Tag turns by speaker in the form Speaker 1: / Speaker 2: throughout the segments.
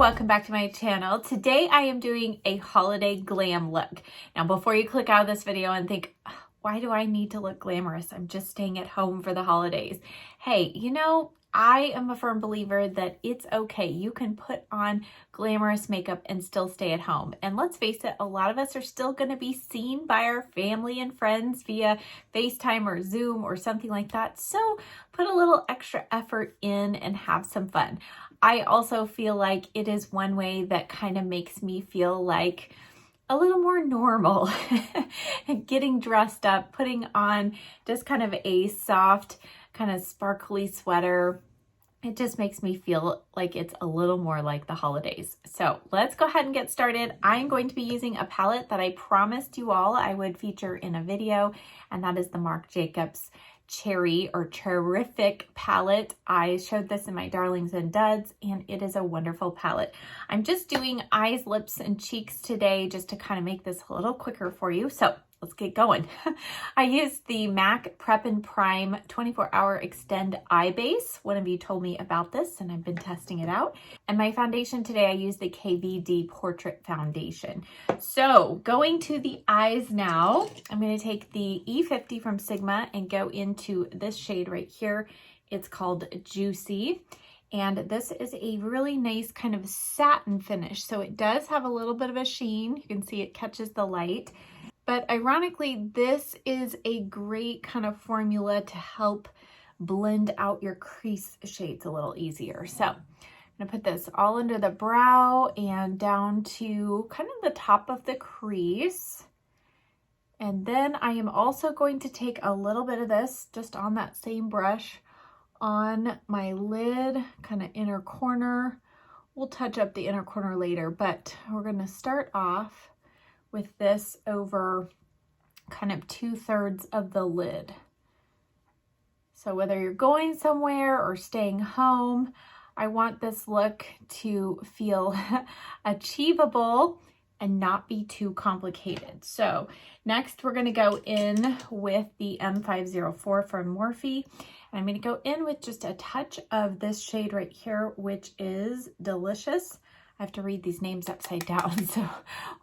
Speaker 1: welcome back to my channel. Today I am doing a holiday glam look. Now before you click out of this video and think, why do I need to look glamorous? I'm just staying at home for the holidays. Hey, you know, I am a firm believer that it's okay. You can put on glamorous makeup and still stay at home. And let's face it, a lot of us are still going to be seen by our family and friends via FaceTime or Zoom or something like that. So put a little extra effort in and have some fun. I also feel like it is one way that kind of makes me feel like a little more normal. Getting dressed up, putting on just kind of a soft, kind of sparkly sweater. It just makes me feel like it's a little more like the holidays. So let's go ahead and get started. I'm going to be using a palette that I promised you all I would feature in a video, and that is the Marc Jacobs Cherry or Cherrific palette. I showed this in my Darlings and Duds, and it is a wonderful palette. I'm just doing eyes, lips, and cheeks today just to kind of make this a little quicker for you. So let's get going. I used the MAC Prep and Prime 24-Hour Extend Eye Base. One of you told me about this, and I've been testing it out. And my foundation today, I used the KVD Portrait Foundation. So going to the eyes now, I'm going to take the E50 from Sigma and go into this shade right here. It's called Juicy. And this is a really nice kind of satin finish. So it does have a little bit of a sheen. You can see it catches the light. But ironically, this is a great kind of formula to help blend out your crease shades a little easier. So I'm gonna put this all under the brow and down to kind of the top of the crease. And then I am also going to take a little bit of this just on that same brush on my lid, kind of inner corner. We'll touch up the inner corner later, but we're gonna start off with this over kind of 2/3 of the lid. So whether you're going somewhere or staying home, I want this look to feel achievable and not be too complicated. So next we're going to go in with the M504 from Morphe. And I'm going to go in with just a touch of this shade right here, which is Delicious. I have to read these names upside down, so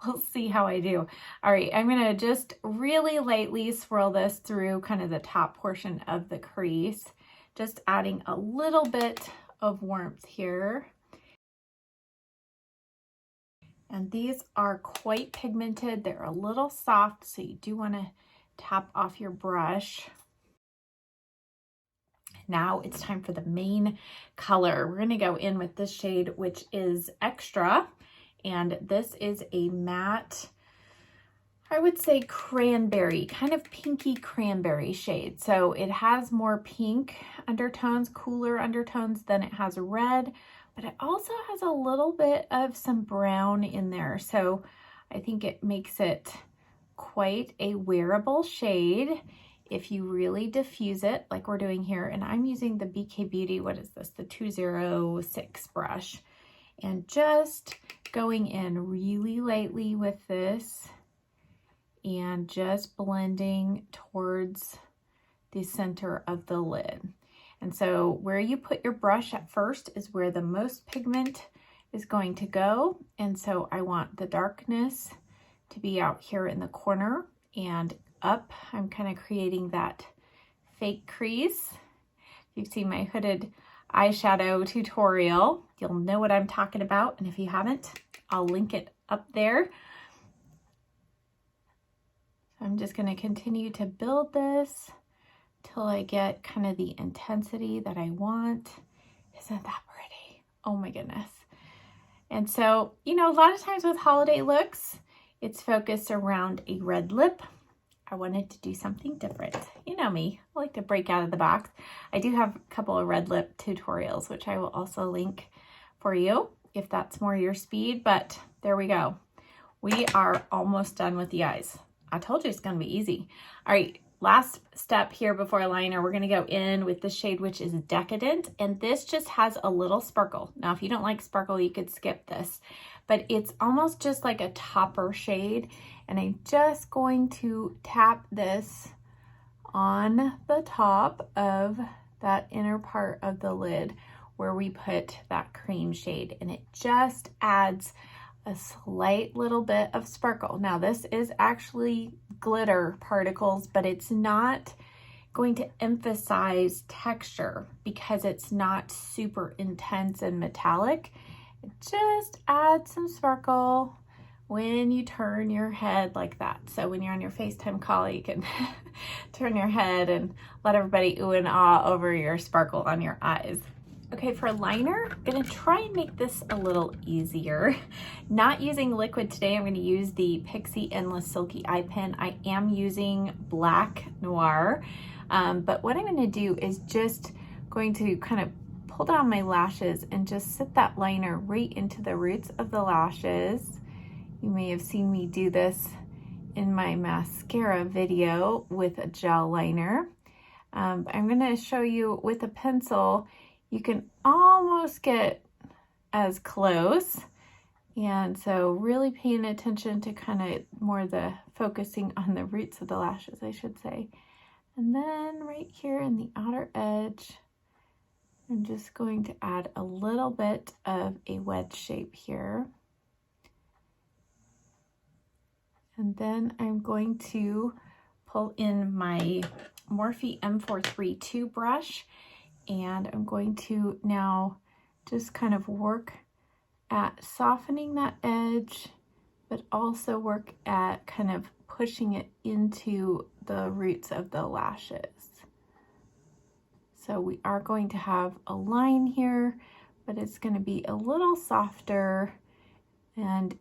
Speaker 1: we'll see how I do. All right, I'm gonna just really lightly swirl this through kind of the top portion of the crease, just adding a little bit of warmth here. And these are quite pigmented. They're a little soft, so you do wanna tap off your brush. Now it's time for the main color. We're gonna go in with this shade, which is Extra. And this is a matte, I would say cranberry, kind of pinky cranberry shade. So it has more pink undertones, cooler undertones than it has red, but it also has a little bit of some brown in there. So I think it makes it quite a wearable shade if you really diffuse it like we're doing here. And I'm using the BK Beauty, what is this? The 206 brush. And just going in really lightly with this and just blending towards the center of the lid. And so where you put your brush at first is where the most pigment is going to go. And so I want the darkness to be out here in the corner and up. I'm kind of creating that fake crease. If you've seen my hooded eyeshadow tutorial, you'll know what I'm talking about. And if you haven't, I'll link it up there. I'm just going to continue to build this till I get kind of the intensity that I want. Isn't that pretty? Oh my goodness. And so, you know, a lot of times with holiday looks, it's focused around a red lip. I wanted to do something different. You know me, I like to break out of the box. I do have a couple of red lip tutorials, which I will also link for you if that's more your speed, but there we go. We are almost done with the eyes. I told you it's gonna be easy. All right, last step here before eyeliner, we're gonna go in with the shade, which is Decadent, and this just has a little sparkle. Now, if you don't like sparkle, you could skip this, but it's almost just like a topper shade. And I'm just going to tap this on the top of that inner part of the lid where we put that cream shade, and it just adds a slight little bit of sparkle. Now this is actually glitter particles, but it's not going to emphasize texture because it's not super intense and metallic. It just adds some sparkle when you turn your head like that. So when you're on your FaceTime call, you can turn your head and let everybody ooh and ah over your sparkle on your eyes. Okay, for liner, I'm gonna try and make this a little easier. Not using liquid today, I'm gonna use the Pixie Endless Silky Eye Pen. I am using Black Noir, but what I'm gonna do is just going to kind of pull down my lashes and just set that liner right into the roots of the lashes. You may have seen me do this in my mascara video with a gel liner. I'm gonna show you with a pencil, you can almost get as close. And so really paying attention to kind of more the focusing on the roots of the lashes, I should say. And then right here in the outer edge, I'm just going to add a little bit of a wedge shape here. And then I'm going to pull in my Morphe M432 brush, and I'm going to now just kind of work at softening that edge, but also work at kind of pushing it into the roots of the lashes. So we are going to have a line here, but it's going to be a little softer, and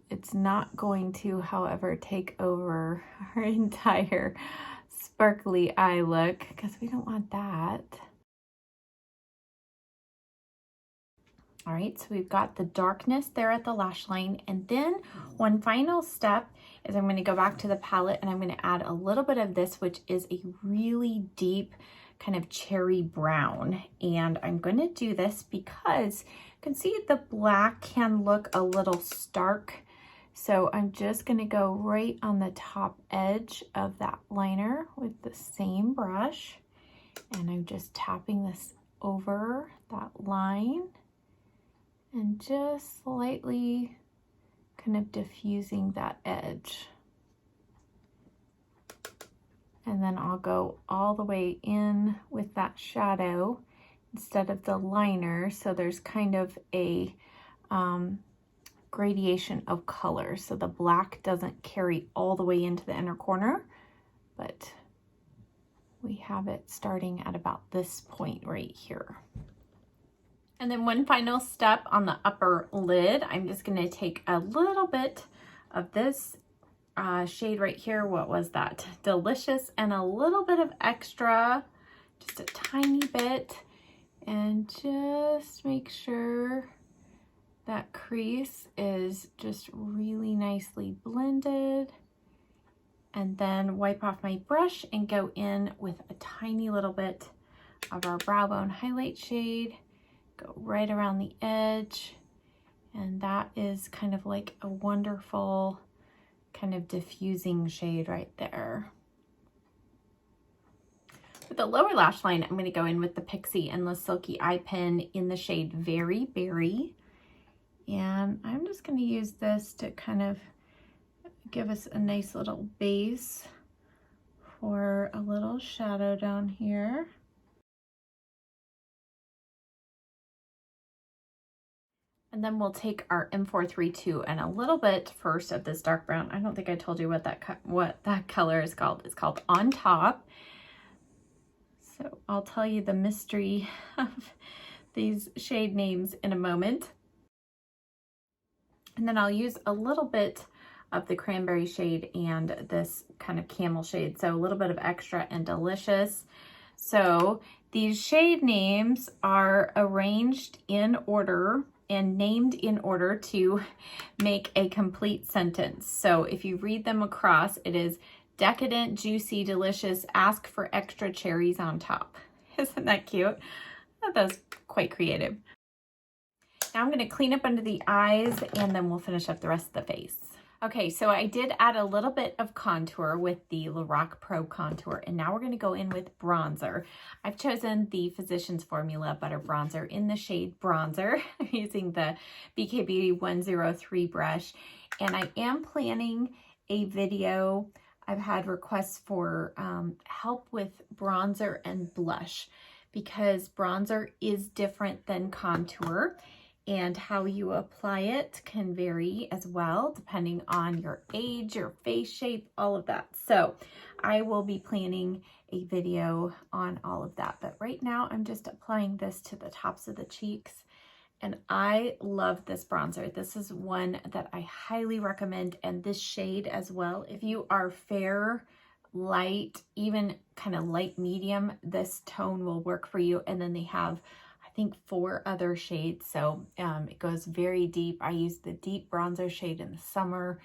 Speaker 1: it's not going to, however, take over our entire sparkly eye look, because we don't want that. All right, so we've got the darkness there at the lash line, and then one final step is I'm going to go back to the palette and I'm going to add a little bit of this, which is a really deep kind of cherry brown. And I'm going to do this because you can see the black can look a little stark. So I'm just going to go right on the top edge of that liner with the same brush, and I'm just tapping this over that line and just slightly kind of diffusing that edge. And then I'll go all the way in with that shadow instead of the liner, so there's kind of a gradation of color, so the black doesn't carry all the way into the inner corner, but we have it starting at about this point right here. And then one final step on the upper lid, I'm just going to take a little bit of this shade right here. What was that? Delicious, and a little bit of extra, just a tiny bit, and just make sure that crease is just really nicely blended. And then wipe off my brush and go in with a tiny little bit of our brow bone highlight shade. Go right around the edge, and that is kind of like a wonderful kind of diffusing shade right there. With the lower lash line, I'm going to go in with the Pixie Endless Silky Eye Pen in the shade Very Berry, and I'm just going to use this to kind of give us a nice little base for a little shadow down here. And then we'll take our M432 and a little bit first of this dark brown. I don't think I told you what that color is called. It's called On Top. So I'll tell you the mystery of these shade names in a moment. And then I'll use a little bit of the cranberry shade and this kind of camel shade. So a little bit of extra and delicious. So these shade names are arranged in order and named in order to make a complete sentence. So if you read them across, it is decadent, juicy, delicious, ask for extra cherries on top. Isn't that cute? I thought that was quite creative. Now I'm going to clean up under the eyes, and then we'll finish up the rest of the face. Okay, so I did add a little bit of contour with the Lorac Pro Contour, and now we're going to go in with bronzer. I've chosen the Physicians Formula Butter Bronzer in the shade Bronzer. I'm using the BK Beauty 103 brush, and I am planning a video. I've had requests for help with bronzer and blush because bronzer is different than contour. And how you apply it can vary as well, depending on your age, your face shape, all of that. So I will be planning a video on all of that. But right now I'm just applying this to the tops of the cheeks. And I love this bronzer. This is one that I highly recommend, and this shade as well. If you are fair, light, even kind of light medium, this tone will work for you. And then they have, I think, 4 other shades, so it goes very deep. I use the deep bronzer shade in the summer,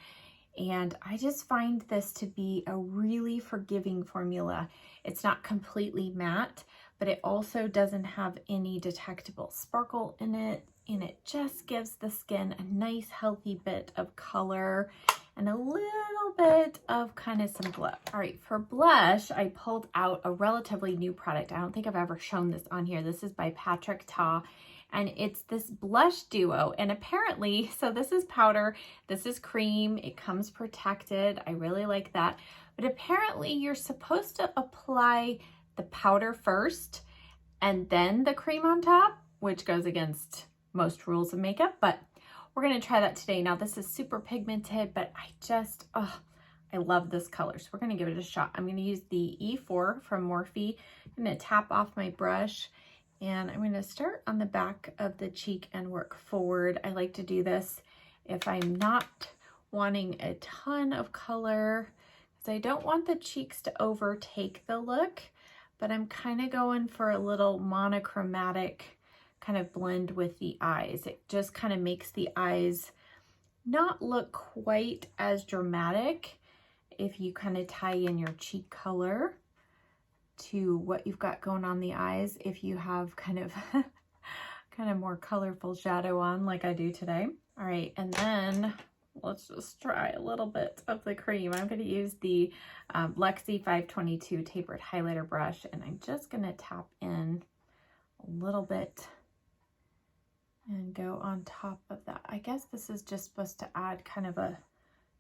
Speaker 1: and I just find this to be a really forgiving formula. It's not completely matte, but it also doesn't have any detectable sparkle in it, and it just gives the skin a nice healthy bit of color and a little bit of kind of some glow. All right, for blush, I pulled out a relatively new product. I don't think I've ever shown this on here. This is by Patrick Ta, and it's this blush duo. And apparently, so this is powder, this is cream, it comes protected. I really like that. But apparently you're supposed to apply the powder first and then the cream on top, which goes against most rules of makeup, but we're going to try that today. Now, this is super pigmented, but I love this color. So we're going to give it a shot. I'm going to use the E4 from Morphe. I'm going to tap off my brush, and I'm going to start on the back of the cheek and work forward. I like to do this if I'm not wanting a ton of color, because I don't want the cheeks to overtake the look, but I'm kind of going for a little monochromatic kind of blend with the eyes. It just kind of makes the eyes not look quite as dramatic if you kind of tie in your cheek color to what you've got going on the eyes. If you have kind of more colorful shadow on like I do today. All right, and then let's just try a little bit of the cream. I'm going to use the Luxe 522 tapered highlighter brush, and I'm just going to tap in a little bit and go on top of that. I guess this is just supposed to add kind of a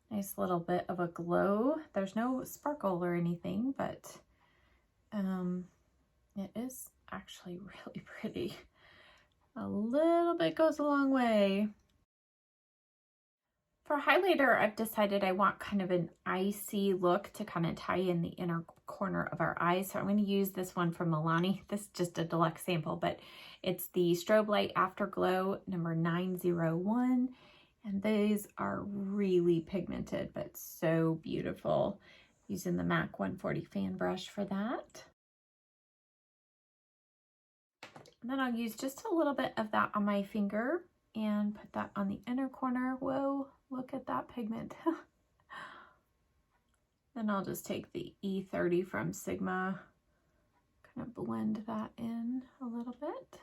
Speaker 1: nice little bit of a glow. There's no sparkle or anything, but it is actually really pretty. A little bit goes a long way. For highlighter, I've decided I want kind of an icy look to kind of tie in the inner corner of our eyes. So I'm going to use this one from Milani. This is just a deluxe sample, but it's the Strobe Light Afterglow number 901. And these are really pigmented, but so beautiful. Using the MAC 140 fan brush for that. And then I'll use just a little bit of that on my finger and put that on the inner corner. Whoa, look at that pigment. Then I'll just take the E30 from Sigma, kind of blend that in a little bit.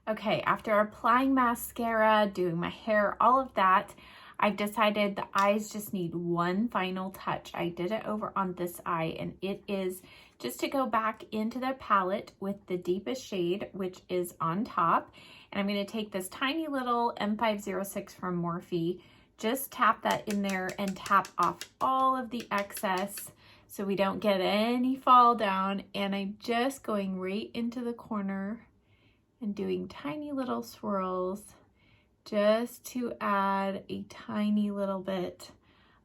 Speaker 1: Okay, after applying mascara, doing my hair, all of that, I've decided the eyes just need one final touch. I did it over on this eye, and it is just to go back into the palette with the deepest shade, which is on top. And I'm going to take this tiny little M506 from Morphe, just tap that in there and tap off all of the excess so we don't get any fall down. And I'm just going right into the corner and doing tiny little swirls just to add a tiny little bit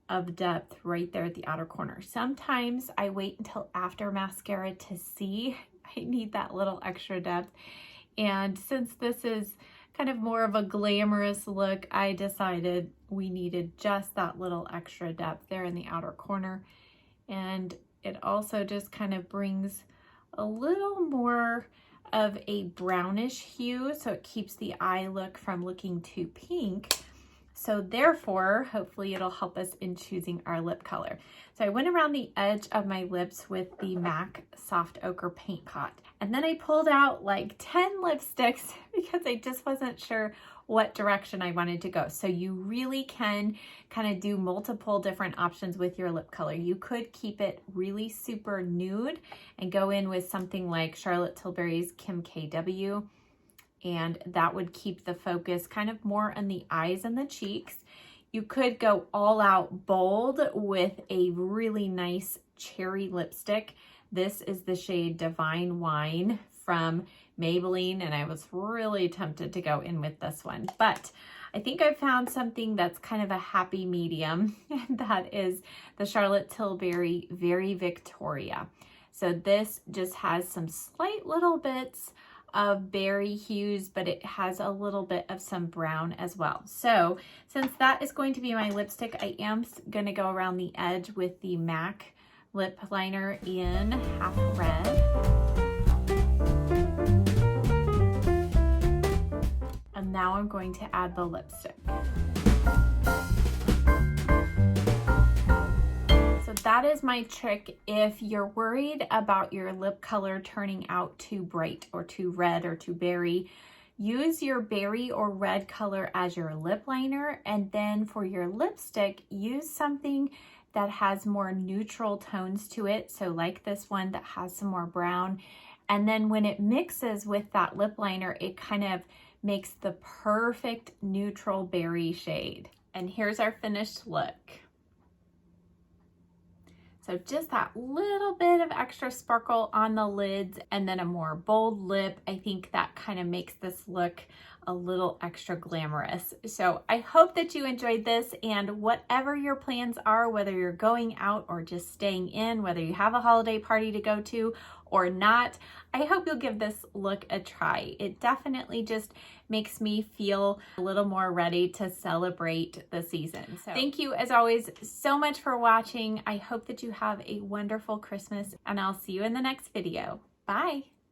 Speaker 1: of depth right there at the outer corner. Sometimes I wait until after mascara to see I need that little extra depth. And since this is kind of more of a glamorous look, I decided we needed just that little extra depth there in the outer corner. And it also just kind of brings a little more of a brownish hue, so it keeps the eye look from looking too pink. So therefore, hopefully it'll help us in choosing our lip color. So I went around the edge of my lips with the MAC Soft Ochre Paint Pot. And then I pulled out like 10 lipsticks because I just wasn't sure what direction I wanted to go. So you really can kind of do multiple different options with your lip color. You could keep it really super nude and go in with something like Charlotte Tilbury's Kim KW, and that would keep the focus kind of more on the eyes and the cheeks. You could go all out bold with a really nice cherry lipstick. This is the shade Divine Wine from Maybelline, and I was really tempted to go in with this one, but I think I found something that's kind of a happy medium, and that is the Charlotte Tilbury Very Victoria. So this just has some slight little bits of berry hues, but it has a little bit of some brown as well. So since that is going to be my lipstick, I am going to go around the edge with the MAC lip liner in half red. And now I'm going to add the lipstick. So that is my trick. If you're worried about your lip color turning out too bright or too red or too berry, use your berry or red color as your lip liner, and then for your lipstick, use something that has more neutral tones to it. So like this one that has some more brown. And then when it mixes with that lip liner, it kind of makes the perfect neutral berry shade. And here's our finished look. So just that little bit of extra sparkle on the lids and then a more bold lip. I think that kind of makes this look a little extra glamorous. So I hope that you enjoyed this, and whatever your plans are, whether you're going out or just staying in, whether you have a holiday party to go to or not, I hope you'll give this look a try. It definitely just makes me feel a little more ready to celebrate the season. So thank you as always so much for watching. I hope that you have a wonderful Christmas, and I'll see you in the next video. Bye.